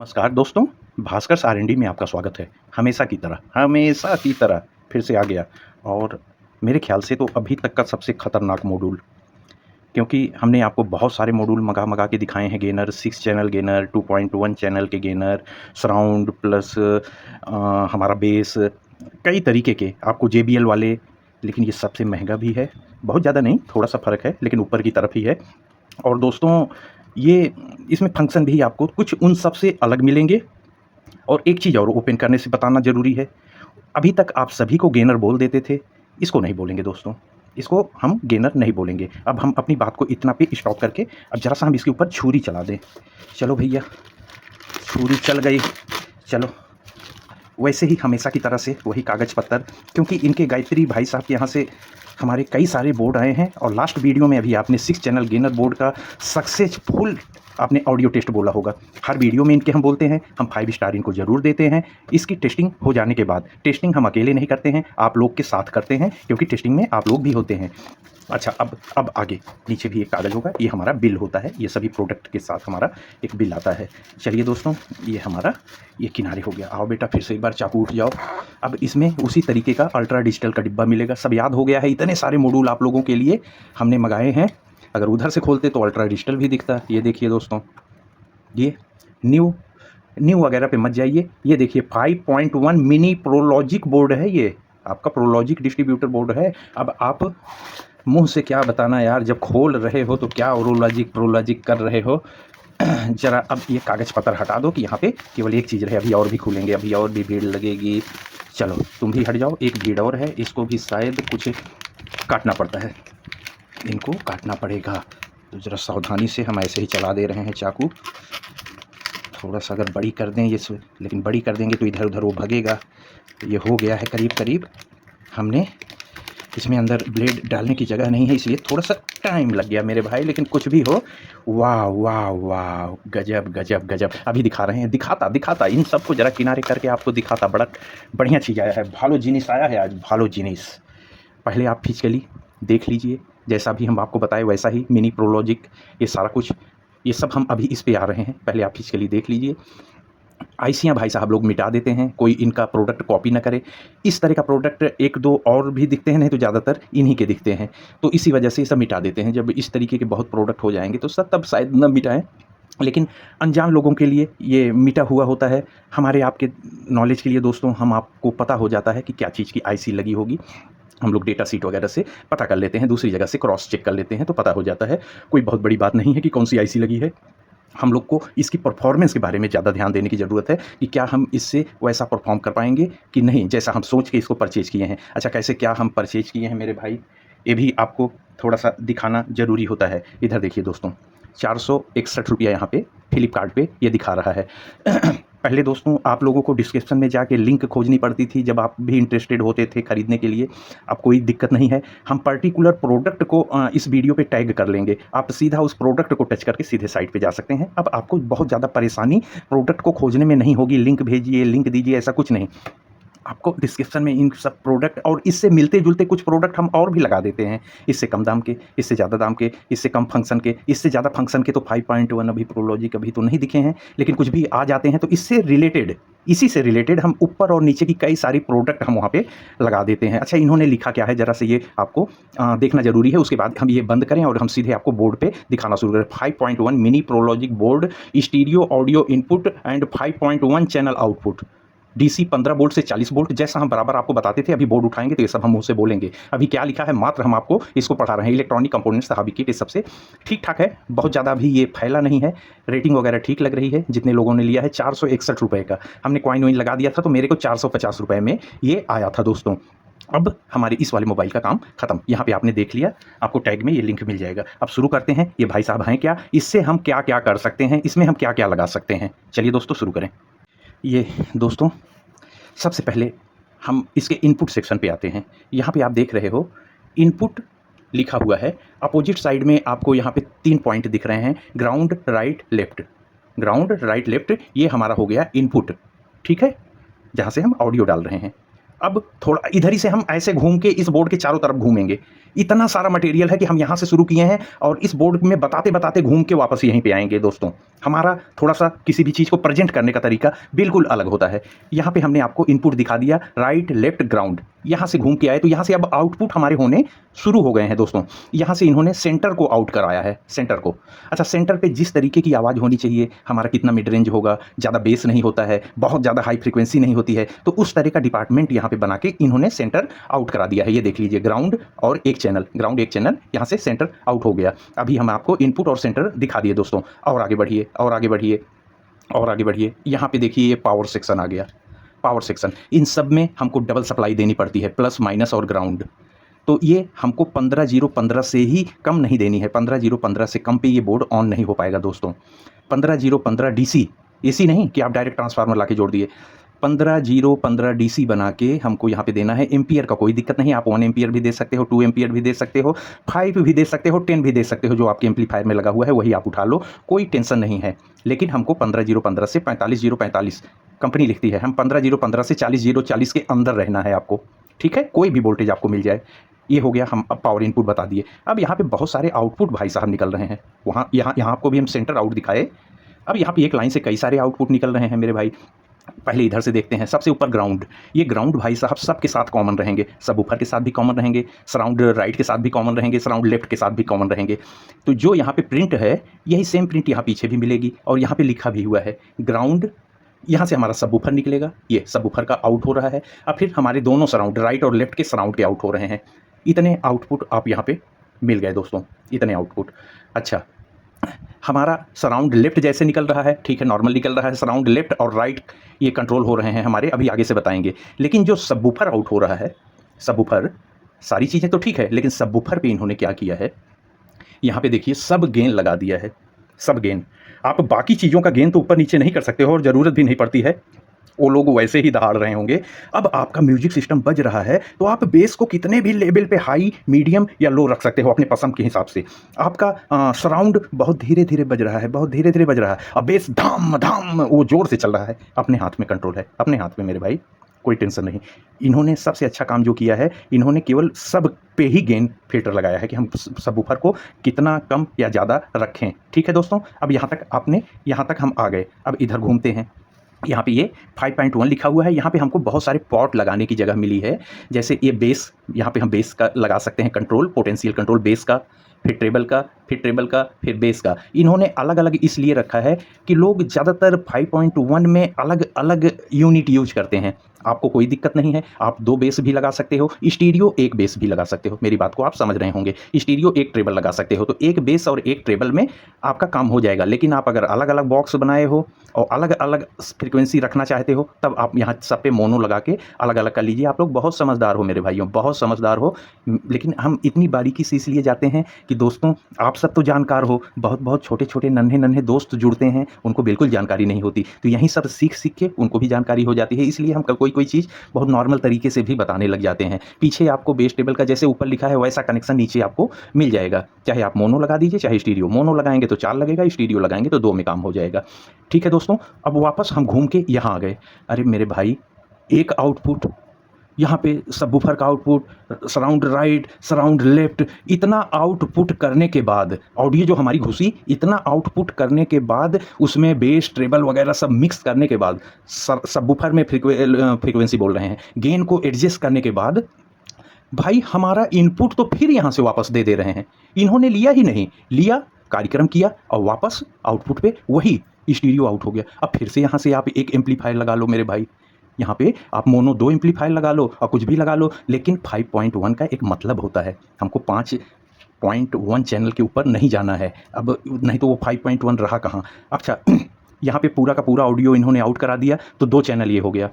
नमस्कार दोस्तों, भास्कर आर&डी में आपका स्वागत है। हमेशा की तरह फिर से आ गया और मेरे ख़्याल से तो अभी तक का सबसे ख़तरनाक मॉड्यूल, क्योंकि हमने आपको बहुत सारे मॉड्यूल मँगा के दिखाए हैं। गेनर 6 चैनल गेनर, 2.1 चैनल के गेनर, सराउंड प्लस हमारा बेस, कई तरीके के आपको JBL वाले, लेकिन ये सबसे महंगा भी है। बहुत ज़्यादा नहीं, थोड़ा-सा फ़र्क है, लेकिन ऊपर की तरफ ही है। और दोस्तों, ये इसमें फंक्शन भी आपको कुछ उन सब से अलग मिलेंगे। और एक चीज़ और ओपन करने से बताना ज़रूरी है, अभी तक आप सभी को गेनर बोल देते थे, इसको नहीं बोलेंगे दोस्तों, इसको हम गेनर नहीं बोलेंगे। अब हम अपनी बात को इतना पे स्टॉप करके अब ज़रा-सा हम इसके ऊपर छुरी चला दें। चलो भैया, छुरी चल गई, चलो। वैसे ही हमेशा की तरह से वही कागज़ पत्तर, क्योंकि इनके गायत्री भाई साहब के यहाँ से हमारे कई सारे बोर्ड आए हैं। और लास्ट वीडियो में अभी आपने 6 चैनल गेनर बोर्ड का सक्सेसफुल आपने ऑडियो टेस्ट बोला होगा। हर वीडियो में इनके हम बोलते हैं, हम 5 स्टार इनको ज़रूर देते हैं। इसकी टेस्टिंग हो जाने के बाद, टेस्टिंग हम अकेले नहीं करते हैं, आप लोग के साथ करते हैं, क्योंकि टेस्टिंग में आप लोग भी होते हैं। अच्छा, अब आगे नीचे भी एक कागज़ होगा, ये हमारा बिल होता है। ये सभी प्रोडक्ट के साथ हमारा एक बिल आता है। चलिए दोस्तों, ये हमारा ये किनारे हो गया। आओ बेटा, फिर से एक बार चाकू उठ जाओ। अब इसमें उसी तरीके का अल्ट्रा डिजिटल का डिब्बा मिलेगा। सब याद हो गया है, इतने सारे मॉड्यूल आप लोगों के लिए हमने मंगाए हैं। अगर उधर से खोलते तो अल्ट्रा डिजिटल भी दिखता है। ये देखिए दोस्तों, ये न्यू न्यू वगैरह पे मत जाइए। ये देखिए 5.1 मिनी प्रोलॉजिक बोर्ड है। ये आपका प्रोलॉजिक डिस्ट्रीब्यूटर बोर्ड है। अब आप मुंह से क्या बताना यार, जब खोल रहे हो तो क्या प्रोलॉजिक कर रहे हो। ज़रा अब ये कागज़ पत्तर हटा दो कि यहाँ पे केवल एक चीज़ रहे। अभी और भी खुलेंगे, अभी और भी भीड़ लगेगी। चलो तुम भी हट जाओ, एक भीड़ और है, इसको भी शायद कुछ काटना पड़ता है, इनको काटना पड़ेगा। तो ज़रा सावधानी से हम ऐसे ही चला दे रहे हैं चाकू। थोड़ा सा अगर बड़ी कर दें ये, लेकिन बड़ी कर देंगे तो इधर उधर वो भगेगा। तो ये हो गया है करीब करीब। हमने इसमें अंदर ब्लेड डालने की जगह नहीं है, इसलिए थोड़ा सा टाइम लग गया मेरे भाई, लेकिन कुछ भी हो, वाह वाह वाह, गजब गजब गजब। अभी दिखा रहे हैं, दिखाता इन सबको ज़रा किनारे करके आपको दिखाता। बड़ा बढ़िया चीज़ आया है, भालो जिनिस आया है आज, भालो जिनिस। पहले आप फिजिकली देख लीजिए, जैसा भी हम आपको बताए वैसा ही मिनी प्रोलॉजिक, ये सारा कुछ, ये सब हम अभी इस पे आ रहे हैं। पहले आप फिजिकली देख लीजिए। आईसियाँ भाई साहब लोग मिटा देते हैं, कोई इनका प्रोडक्ट कॉपी ना करे। इस तरह का प्रोडक्ट एक दो और भी दिखते हैं, नहीं तो ज़्यादातर इन्हीं के दिखते हैं, तो इसी वजह से ये सब मिटा देते हैं। जब इस तरीके के बहुत प्रोडक्ट हो जाएंगे तो सब तब शायद न मिटाएं, लेकिन अनजान लोगों के लिए ये मिटा हुआ होता है। हमारे आपके नॉलेज के लिए दोस्तों, हम आपको पता हो जाता है कि क्या चीज़ की आईसी लगी होगी। हम लोग डेटा सीट वगैरह से पता कर लेते हैं, दूसरी जगह से क्रॉस चेक कर लेते हैं, तो पता हो जाता है। कोई बहुत बड़ी बात नहीं है कि कौन सी आईसी लगी है। हम लोग को इसकी परफॉर्मेंस के बारे में ज़्यादा ध्यान देने की ज़रूरत है कि क्या हम इससे वैसा परफॉर्म कर पाएंगे कि नहीं, जैसा हम सोच के इसको परचेज़ किए हैं। अच्छा, कैसे क्या हम परचेज़ किए हैं मेरे भाई, ये भी आपको थोड़ा सा दिखाना ज़रूरी होता है। इधर देखिए दोस्तों, 461 रुपया यहाँ पे फ्लिपकार्ट पे ये दिखा रहा है। पहले दोस्तों आप लोगों को डिस्क्रिप्शन में जाके लिंक खोजनी पड़ती थी जब आप भी इंटरेस्टेड होते थे खरीदने के लिए। अब कोई दिक्कत नहीं है, हम पर्टिकुलर प्रोडक्ट को इस वीडियो पे टैग कर लेंगे, आप सीधा उस प्रोडक्ट को टच करके सीधे साइट पे जा सकते हैं। अब आपको बहुत ज़्यादा परेशानी प्रोडक्ट को खोजने में नहीं होगी, लिंक भेजिए, लिंक दीजिए, ऐसा कुछ नहीं। आपको डिस्क्रिप्शन में इन सब प्रोडक्ट और इससे मिलते जुलते कुछ प्रोडक्ट हम और भी लगा देते हैं, इससे कम दाम के, इससे ज़्यादा दाम के, इससे कम फंक्शन के, इससे ज़्यादा फंक्शन के। तो 5.1 अभी प्रोलॉजिक अभी तो नहीं दिखे हैं, लेकिन कुछ भी आ जाते हैं तो इससे रिलेटेड, इसी से रिलेटेड हम ऊपर और नीचे की कई सारी प्रोडक्ट हम वहाँ पे लगा देते हैं। अच्छा, इन्होंने लिखा क्या है ज़रा से ये आपको देखना ज़रूरी है। उसके बाद हम ये बंद करें और हम सीधे आपको बोर्ड पे दिखाना शुरू करें। 5.1 mini Pro Logic board, stereo audio input and 5.1 channel output, DC 15 volt से 40 वोल्ट, जैसा हम बराबर आपको बताते थे। अभी बोर्ड उठाएंगे तो ये सब हम मुँह से बोलेंगे। अभी क्या लिखा है मात्र हम आपको इसको पढ़ा रहे हैं। इलेक्ट्रॉनिक कंपोनेंट्स सहाबी किट, सबसे ठीक ठाक है, बहुत ज़्यादा भी ये फैला नहीं है, रेटिंग वगैरह ठीक लग रही है। जितने लोगों ने लिया है 461 रुपये का, हमने कॉइन वाइन लगा दिया था तो मेरे को 450 रुपये में ये आया था दोस्तों। अब हमारे इस वाले मोबाइल का काम खत्म। यहाँ पे आपने देख लिया, आपको टैग में ये लिंक मिल जाएगा। अब शुरू करते हैं। ये भाई साहब हैं क्या, इससे हम क्या क्या कर सकते हैं, इसमें हम क्या क्या लगा सकते हैं। चलिए दोस्तों शुरू करें। ये दोस्तों, सबसे पहले हम इसके इनपुट सेक्शन पे आते हैं। यहाँ पे आप देख रहे हो इनपुट लिखा हुआ है, अपोजिट साइड में आपको यहाँ पे 3 पॉइंट दिख रहे हैं, ground right left. Ground right left, ये हमारा हो गया इनपुट, ठीक है, जहाँ से हम ऑडियो डाल रहे हैं। अब थोड़ा इधर ही से हम ऐसे घूम के इस बोर्ड के चारों तरफ घूमेंगे। इतना सारा मटेरियल है कि हम यहाँ से शुरू किए हैं और इस बोर्ड में बताते बताते घूम के वापस यहीं पे आएंगे दोस्तों। हमारा थोड़ा सा किसी भी चीज़ को प्रेजेंट करने का तरीका बिल्कुल अलग होता है। यहाँ पे हमने आपको इनपुट दिखा दिया, राइट लेफ्ट ग्राउंड। यहाँ से घूम के आए तो यहाँ से अब आउटपुट हमारे होने शुरू हो गए हैं दोस्तों। यहाँ से इन्होंने सेंटर को आउट कराया है, सेंटर को। अच्छा, सेंटर पे जिस तरीके की आवाज़ होनी चाहिए, हमारा कितना मिड रेंज होगा, ज़्यादा बेस नहीं होता है, बहुत ज़्यादा हाई फ्रिक्वेंसी नहीं होती है, तो उस तरह का डिपार्टमेंट यहाँ पे बना के इन्होंने सेंटर आउट करा दिया है। ये देख लीजिए, ग्राउंड और एक चैनल, ग्राउंड एक चैनल, यहाँ से सेंटर आउट हो गया। अभी हम आपको इनपुट और सेंटर दिखा दिए दोस्तों। और आगे बढ़िए, और आगे बढ़िए, और आगे बढ़िए। यहाँ पे देखिए ये पावर सेक्शन आ गया, पावर सेक्शन। इन सब में हमको डबल सप्लाई देनी पड़ती है, प्लस माइनस और ग्राउंड। तो ये हमको 15-0-15 से ही कम नहीं देनी है। 15-0-15 से कम पे ये बोर्ड ऑन नहीं हो पाएगा दोस्तों। 15-0-15 डीसी, एसी नहीं कि आप डायरेक्ट ट्रांसफार्मर ला के जोड़ दिए। 15-0-15 डीसी बना के हमको यहाँ पे देना है। एम्पियर का कोई दिक्कत नहीं, आप 1 एम्पियर भी दे सकते हो, 2 एम्पियर भी दे सकते हो, 5 भी दे सकते हो, 10 भी दे सकते हो। जो आपके एम्पलीफायर में लगा हुआ है वही आप उठा लो, कोई टेंशन नहीं है। लेकिन हमको 15-0-15 से 45-0-45 कंपनी लिखती है, हम 15-0-15 से 40-0-40 के अंदर रहना है आपको, ठीक है। कोई भी वोल्टेज आपको मिल जाए। ये हो गया, हम अब पावर इनपुट बता दिए। अब यहाँ पे बहुत सारे आउटपुट भाई साहब निकल रहे हैं। वहाँ यहाँ आपको भी हम सेंटर आउट दिखाए। अब यहाँ पे एक लाइन से कई सारे आउटपुट निकल रहे हैं मेरे भाई। पहले इधर से देखते हैं, सबसे ऊपर ग्राउंड। ये ग्राउंड भाई साहब सबके साथ कॉमन रहेंगे, सबवूफर के साथ भी कॉमन रहेंगे, सराउंड राइट के साथ भी कॉमन रहेंगे, सराउंड लेफ्ट के साथ भी कॉमन रहेंगे। तो जो यहाँ पे प्रिंट है, यही सेम प्रिंट यहाँ पीछे भी मिलेगी। और यहाँ पे लिखा भी हुआ है ग्राउंड। यहाँ से हमारा सबवूफर निकलेगा, ये सबवूफर का आउट हो रहा है। अब फिर हमारे दोनों सराउंड, राइट और लेफ्ट के सराउंड के आउट हो रहे हैं। इतने आउटपुट आप यहाँ पे मिल गए दोस्तों, इतने आउटपुट। अच्छा, हमारा सराउंड लेफ्ट जैसे निकल रहा है, ठीक है, नॉर्मल निकल रहा है। सराउंड लेफ्ट और राइट ये कंट्रोल हो रहे हैं हमारे, अभी आगे से बताएंगे। लेकिन जो सबवूफर आउट हो रहा है, सबवूफर, सारी चीज़ें तो ठीक है, लेकिन सबवूफर पे इन्होंने क्या किया है, यहाँ पे देखिए सब गेन लगा दिया है, सब गेन। आप बाकी चीज़ों का गेन तो ऊपर नीचे नहीं कर सकते हो और ज़रूरत भी नहीं पड़ती है, वो लोग वैसे ही दहाड़ रहे होंगे। अब आपका म्यूजिक सिस्टम बज रहा है तो आप बेस को कितने भी लेवल पे हाई, मीडियम या लो रख सकते हो अपने पसंद के हिसाब से। आपका सराउंड बहुत धीरे धीरे बज रहा है, बहुत धीरे धीरे बज रहा है, अब बेस धाम धाम वो जोर से चल रहा है। अपने हाथ में कंट्रोल है, अपने हाथ में मेरे भाई, कोई टेंशन नहीं। इन्होंने सबसे अच्छा काम जो किया है, इन्होंने केवल सब पे ही गेन फिल्टर लगाया है कि हम सबवूफर को कितना कम या ज़्यादा रखें, ठीक है दोस्तों। अब यहाँ तक हम आ गए। अब इधर घूमते हैं। यहाँ पे ये 5.1 लिखा हुआ है। यहाँ पे हमको बहुत सारे पॉट लगाने की जगह मिली है। जैसे ये बेस, यहाँ पे हम बेस का लगा सकते हैं कंट्रोल, पोटेंशियल कंट्रोल बेस का, फिर ट्रेबल का, फिर ट्रेबल का, फिर बेस का। इन्होंने अलग अलग इसलिए रखा है कि लोग ज़्यादातर 5.1 में अलग अलग यूनिट यूज करते हैं। आपको कोई दिक्कत नहीं है, आप 2 बेस भी लगा सकते हो, स्टीरियो 1 बेस भी लगा सकते हो। मेरी बात को आप समझ रहे होंगे, स्टीरियो 1 ट्रेबल लगा सकते हो, तो 1 बेस और 1 ट्रेबल में आपका काम हो जाएगा। लेकिन आप अगर अलग अलग बॉक्स बनाए हो और अलग अलग फ्रिक्वेंसी रखना चाहते हो, तब आप यहाँ सब पे मोनो लगा के अलग अलग कर लीजिए। आप लोग बहुत समझदार हो मेरे भाइयों, बहुत समझदार हो। लेकिन हम इतनी बारीकी से इसलिए जाते हैं कि दोस्तों आप सब तो जानकार हो, बहुत बहुत छोटे छोटे नन्हे नन्हे दोस्त जुड़ते हैं, उनको बिल्कुल जानकारी नहीं होती। तो यहीं सब सीख सीख के उनको भी जानकारी हो जाती है। इसलिए हम कोई चीज़ बहुत नॉर्मल तरीके से भी बताने लग जाते हैं। पीछे आपको बेस टेबल का जैसे ऊपर लिखा है वैसा कनेक्शन नीचे आपको मिल जाएगा। चाहे आप मोनो लगा दीजिए, चाहे स्टीरियो। मोनो लगाएंगे तो 4 लगेगा, स्टीरियो लगाएंगे तो 2 में काम हो जाएगा, ठीक है दोस्तों। अब वापस हम घूम के यहाँ आ गए। अरे मेरे भाई, एक आउटपुट यहाँ पे सबवूफर का output, surround right, surround left, इतना आउटपुट करने के बाद, ऑडियो जो हमारी घुसी, इतना आउटपुट करने के बाद, उसमें बेस ट्रेबल वगैरह सब मिक्स करने के बाद, सबवूफर में फ्रीक्वेंसी बोल रहे हैं, गेन को एडजस्ट करने के बाद, भाई हमारा इनपुट तो फिर यहाँ से वापस दे रहे हैं। इन्होंने लिया ही नहीं, लिया, कार्यक्रम किया और वापस आउटपुट पे वही स्टीरियो आउट हो गया। अब फिर से यहाँ से आप एक एम्पलीफायर लगा लो मेरे भाई, यहाँ पे आप मोनो 2 एम्पलीफायर लगा लो और कुछ भी लगा लो, लेकिन 5.1 का एक मतलब होता है, हमको 5.1 चैनल के ऊपर नहीं जाना है। अब नहीं तो वो 5.1 रहा कहाँ। अच्छा, यहाँ पे पूरा का पूरा ऑडियो इन्होंने आउट करा दिया, तो 2 चैनल ये हो गया,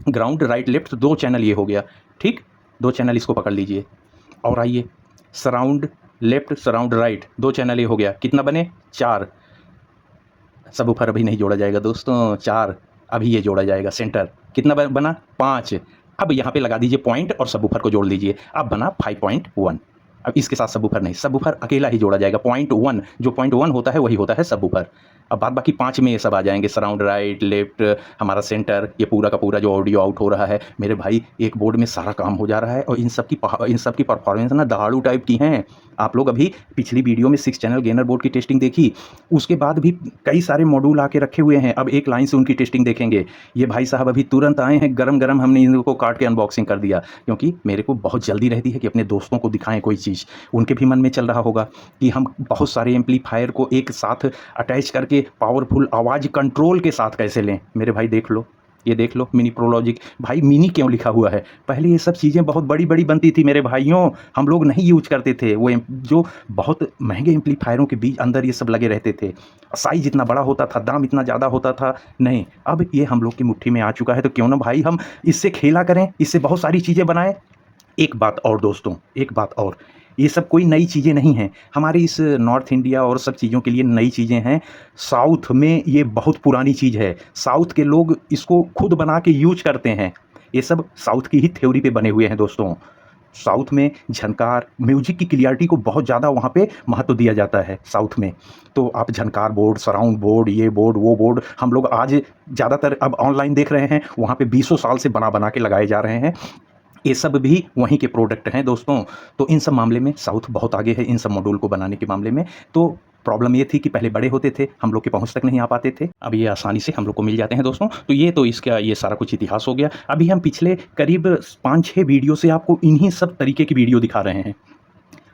ग्राउंड राइट लेफ्ट 2 चैनल ये हो गया, ठीक, 2 चैनल इसको पकड़ लीजिए। और आइए surround left, surround right, 2 channel ये हो गया, कितना बने, 4। सबवूफर अभी नहीं जोड़ा जाएगा दोस्तों, 4 अभी ये जोड़ा जाएगा। सेंटर कितना बना, 5। अब यहाँ पे लगा दीजिए पॉइंट और सबवूफर को जोड़ लीजिए, अब बना 5.1। अब इसके साथ सबवूफर नहीं, सबवूफर अकेला ही जोड़ा जाएगा। 0.1 जो 0.1 होता है वही होता है सबवूफर। अब बाद बाकी 5 में ये सब आ जाएँगे, सराउंड, राइट, लेफ्ट, हमारा सेंटर, ये पूरा का पूरा जो ऑडियो आउट हो रहा है, मेरे भाई एक बोर्ड में सारा काम हो जा रहा है और इन सब की परफॉर्मेंस ना दहाड़ू टाइप की हैं। आप लोग अभी पिछली वीडियो में 6 चैनल गेनर बोर्ड की टेस्टिंग देखी, उसके बाद भी कई सारे मॉड्यूल आके रखे हुए हैं। अब एक लाइन से उनकी टेस्टिंग देखेंगे। ये भाई साहब अभी तुरंत आए हैं, गरम-गरम हमने इनको काट के अनबॉक्सिंग कर दिया, क्योंकि मेरे को बहुत जल्दी रहती है कि अपने दोस्तों को दिखाएँ कोई चीज़। उनके भी मन में चल रहा होगा कि हम बहुत सारे एम्पलीफायर को एक साथ अटैच करके पावरफुल आवाज़ कंट्रोल के साथ कैसे लें। मेरे भाई देख लो, ये देख लो मिनी प्रोलॉजिक। भाई मिनी क्यों लिखा हुआ है? पहले ये सब चीज़ें बहुत बड़ी-बड़ी बनती थी मेरे भाइयों, हम लोग नहीं यूज़ करते थे। वो जो बहुत महँगे एम्पलीफायरों के बीच अंदर ये सब लगे रहते थे। साइज़ इतना बड़ा होता था, दाम इतना ज़्यादा होता था। नहीं, अब ये हम लोग की मुट्ठी में आ चुका है, तो क्यों ना भाई हम इससे खेला करें, इससे बहुत सारी चीज़ें बनाएँ। एक बात और दोस्तों, एक बात और, ये सब कोई नई चीज़ें नहीं हैं, हमारे इस नॉर्थ इंडिया और सब चीज़ों के लिए नई चीज़ें हैं। साउथ में ये बहुत पुरानी चीज़ है, साउथ के लोग इसको खुद बना के यूज़ करते हैं। ये सब साउथ की ही थ्योरी पे बने हुए हैं दोस्तों। साउथ में झनकार, म्यूज़िक की क्लियरिटी को बहुत ज़्यादा वहाँ पे महत्व दिया जाता है साउथ में। तो आप झनकार बोर्ड, सराउंड बोर्ड, ये बोर्ड, वो बोर्ड, हम लोग आज ज़्यादातर अब ऑनलाइन देख रहे हैं, वहाँ पे बीसों साल से बना-बना के लगाए जा रहे हैं। ये सब भी वहीं के प्रोडक्ट हैं दोस्तों। तो इन सब मामले में साउथ बहुत आगे है, इन सब मॉड्यूल को बनाने के मामले में। तो प्रॉब्लम ये थी कि पहले बड़े होते थे, हम लोग के पहुँच तक नहीं आ पाते थे। अब ये आसानी से हम लोग को मिल जाते हैं दोस्तों। तो ये तो इसका ये सारा कुछ इतिहास हो गया। अभी हम पिछले करीब 5-6 वीडियो से आपको इन्हीं सब तरीके की वीडियो दिखा रहे हैं।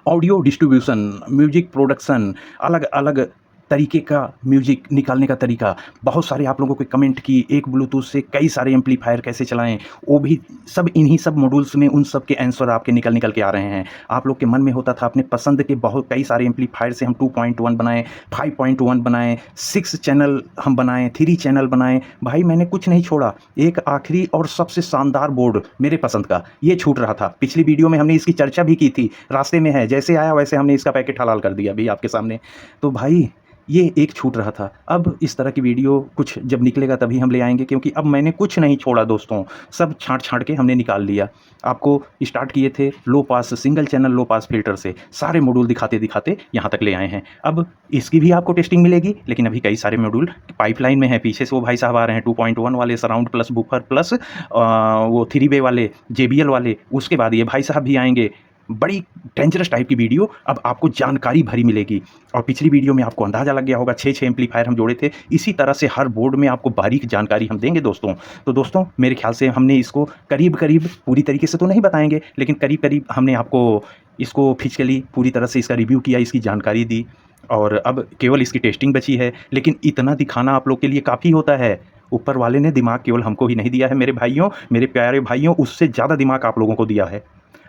ऑडियो डिस्ट्रीब्यूशन, म्यूज़िक प्रोडक्शन, अलग-अलग तरीके का म्यूज़िक निकालने का तरीका। बहुत सारे आप लोगों के कमेंट की, एक ब्लूटूथ से कई सारे एम्पलीफायर कैसे चलाएँ, वो भी सब इन्हीं सब मॉड्यूल्स में उन सब के आंसर आपके निकल के आ रहे हैं। आप लोग के मन में होता था अपने पसंद के बहुत कई सारे एम्पलीफायर से हम 2.1 बनाएँ, 5.1 बनाएँ, 6 चैनल हम बनाएँ, 3 चैनल बनाएँ। भाई मैंने कुछ नहीं छोड़ा, एक आखिरी और सबसे शानदार बोर्ड मेरे पसंद का, ये छूट रहा था। पिछली वीडियो में हमने इसकी चर्चा भी की थी, रास्ते में है, जैसे आया वैसे हमने इसका पैकेट हलाल कर दिया अभी आपके सामने। तो भाई ये एक छूट रहा था। अब इस तरह की वीडियो कुछ जब निकलेगा तभी हम ले आएँगे, क्योंकि अब मैंने कुछ नहीं छोड़ा दोस्तों, सब छाँट-छाँट के हमने निकाल लिया। आपको स्टार्ट किए थे लो पास, सिंगल चैनल लो पास फ़िल्टर से, सारे मॉड्यूल दिखाते-दिखाते यहाँ तक ले आए हैं। अब इसकी भी आपको टेस्टिंग मिलेगी, लेकिन अभी कई सारे मॉड्यूल पाइपलाइन में हैं। पीछे से वो भाई साहब आ रहे हैं 2.1 वाले सराउंड प्लस बूफर प्लस वो 3 वे वाले, JBL वाले, उसके बाद ये भाई साहब भी आएँगे। बड़ी डेंजरस टाइप की वीडियो अब आपको जानकारी भरी मिलेगी। और पिछली वीडियो में आपको अंदाज़ा लग गया होगा 6-6 एम्पलीफायर हम जोड़े थे। इसी तरह से हर बोर्ड में आपको बारीक जानकारी हम देंगे दोस्तों। तो दोस्तों मेरे ख़्याल से हमने इसको करीब-करीब पूरी तरीके से तो नहीं बताएँगे, लेकिन करीब-करीब हमने आपको इसको फिज़िकली पूरी तरह से इसका रिव्यू किया, इसकी जानकारी दी और अब केवल इसकी टेस्टिंग बची है। लेकिन इतना दिखाना आप लोग के लिए काफ़ी होता है। ऊपर वाले ने दिमाग केवल हमको ही नहीं दिया है मेरे भाइयों, मेरे प्यारे भाइयों, उससे ज़्यादा दिमाग आप लोगों को दिया है।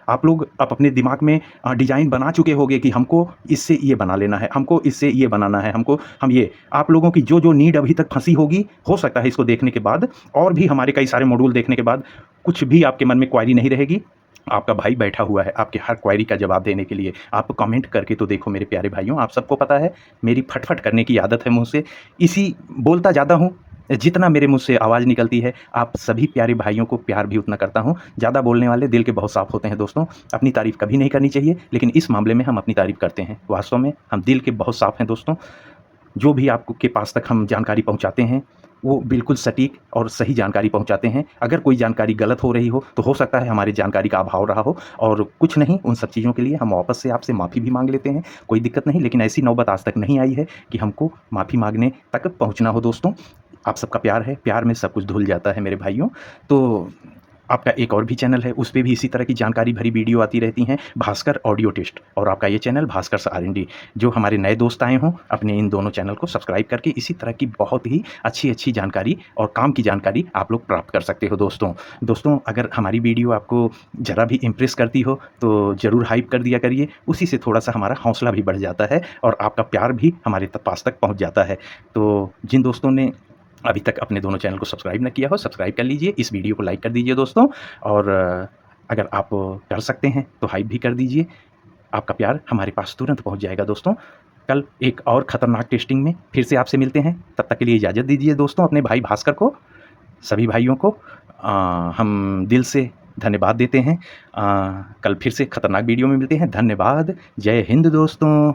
आप लोग अब अपने दिमाग में डिज़ाइन बना चुके होंगे कि हमको इससे ये बना लेना है, हमको इससे ये बनाना है, हम ये आप लोगों की जो नीड अभी तक फंसी होगी, हो सकता है इसको देखने के बाद और भी हमारे कई सारे मॉड्यूल देखने के बाद कुछ भी आपके मन में क्वेरी नहीं रहेगी। आपका भाई बैठा हुआ है आपके हर क्वेरी का जवाब देने के लिए। आप कमेंट करके तो देखो मेरे प्यारे भाइयों, आप सबको पता है मेरी फट-फट करने की आदत है मुँह से, इसी बोलता ज़्यादा हूँ, जितना मेरे मुँह से आवाज़ निकलती है, आप सभी प्यारे भाइयों को प्यार भी उतना करता हूँ। ज़्यादा बोलने वाले दिल के बहुत साफ़ होते हैं दोस्तों। अपनी तारीफ़ कभी नहीं करनी चाहिए, लेकिन इस मामले में हम अपनी तारीफ़ करते हैं। वास्तव में हम दिल के बहुत साफ़ हैं दोस्तों। जो भी आपको के पास तक हम जानकारी पहुँचाते हैं, वो बिल्कुल सटीक और सही जानकारी पहुँचाते हैं। अगर कोई जानकारी गलत हो रही हो, तो हो सकता है हमारी जानकारी का अभाव रहा हो और कुछ नहीं, उन सब चीज़ों के लिए हम वापस से आपसे माफ़ी भी माँग लेते हैं, कोई दिक्कत नहीं। लेकिन ऐसी नौबत आज तक नहीं आई है कि हमको माफ़ी माँगने तक पहुँचना हो दोस्तों। आप सबका प्यार है, प्यार में सब कुछ धुल जाता है मेरे भाइयों। तो आपका एक और भी चैनल है, उस पे भी इसी तरह की जानकारी भरी वीडियो आती रहती हैं, भास्कर ऑडियो टेस्ट, और आपका ये चैनल भास्कर R&D। जो हमारे नए दोस्त आए हों, अपने इन दोनों चैनल को सब्सक्राइब करके इसी तरह की बहुत ही अच्छी-अच्छी जानकारी और काम की जानकारी आप लोग प्राप्त कर सकते हो दोस्तों। दोस्तों अगर हमारी वीडियो आपको ज़रा भी इम्प्रेस करती हो, तो ज़रूर हाइप कर दिया करिए, उसी से थोड़ा-सा हमारा हौसला भी बढ़ जाता है और आपका प्यार भी हमारे पास तक पहुँच जाता है। तो जिन दोस्तों ने अभी तक अपने दोनों चैनल को सब्सक्राइब ना किया हो, सब्सक्राइब कर लीजिए, इस वीडियो को लाइक कर दीजिए दोस्तों, और अगर आप कर सकते हैं तो हाइप भी कर दीजिए। आपका प्यार हमारे पास तुरंत पहुंच जाएगा दोस्तों। कल एक और ख़तरनाक टेस्टिंग में फिर से आपसे मिलते हैं, तब तक के लिए इजाज़त दीजिए दोस्तों अपने भाई भास्कर को, सभी भाइयों को हम दिल से धन्यवाद देते हैं। कल फिर से ख़तरनाक वीडियो में मिलते हैं। धन्यवाद। जय हिंद दोस्तों।